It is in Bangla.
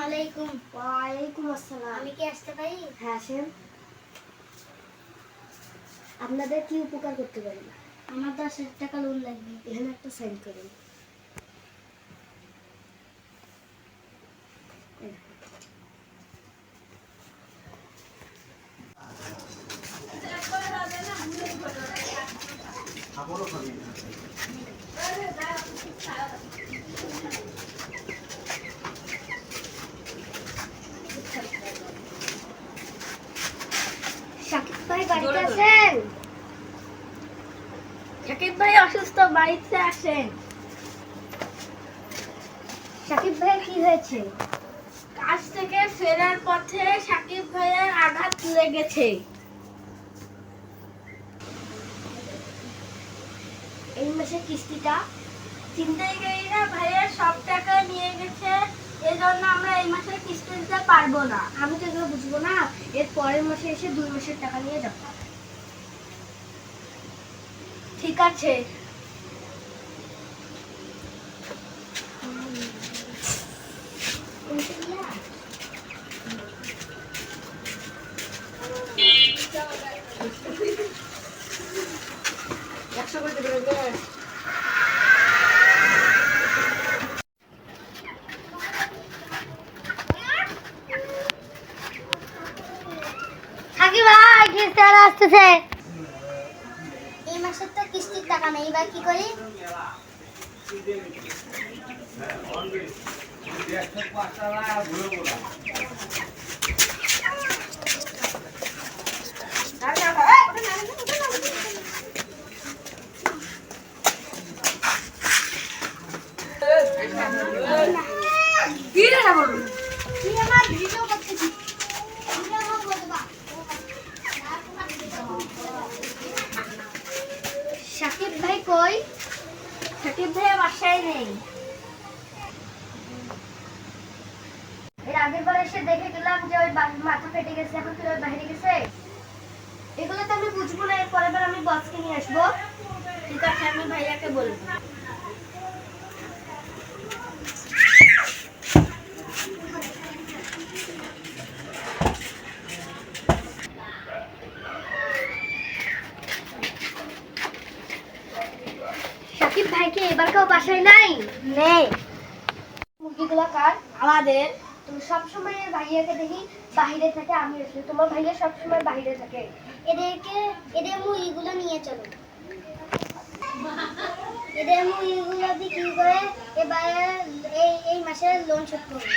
আলাইকুম। ওয়ালাইকুম আসসালাম। আমি কি আসতে পারি? হ্যাঁ আসেন। আপনাদের কি উপকার করতে পারি? আমার 10,000 টাকা লোন লাগবে। এখানে একটা সাইন করুন। শাকিব ভাই বাড়িতে আছেন? শাকিব ভাই অসুস্থ, বাড়িতে আসেন। শাকিব ভাই কি হয়েছে? কাজ থেকে ফেরার পথে শাকিব ভাইয়ের আঘাত লেগেছে। এই মাসের কিস্তিটা ছিনতাইকারীরা ভাইয়ের সব টাকা নিয়ে গেছে, এজন্য আমরা এই মাসে কিস্তি দিতে পারবো না। আমি তো এগুলো বুঝবো না। এর পরের মাসে এসে 2 মাসের টাকা নিয়ে যাবো। ঠিক আছে। শাকিব ভাই কিস্তি আসতেছে। এই মাসের তো কিস্তির টাকা নেই, এবার কি করি? শাকিব ভাই কই? শাকিব ভাই বাসায় নেই। এর আগের বার এসে দেখে গেলাম যে ওই মাথা ফেটে গেছে, এখন কি ওই বাইরে গেছে? এগুলো তো আমি বুঝবো না। এর পরের বার আমি বসকে নিয়ে আসবো। ঠিক আছে, আমি ভাইয়াকে বলবো। শাকিব ভাই কি এবার কেউ বাসায় নাই? নেই। মুরগিগুলো কার? আমাদের। তুমি সবসময় ভাইয়াকে দেখি বাইরে থাকে, আমি আসলে তোমার ভাইয়া সবসময় বাইরে থাকে। এদের মুরগিগুলো নিয়ে চলো। এদের মুরগিগুলো বিক্রি করে এবার এই মাসের লোন শোধ করবো।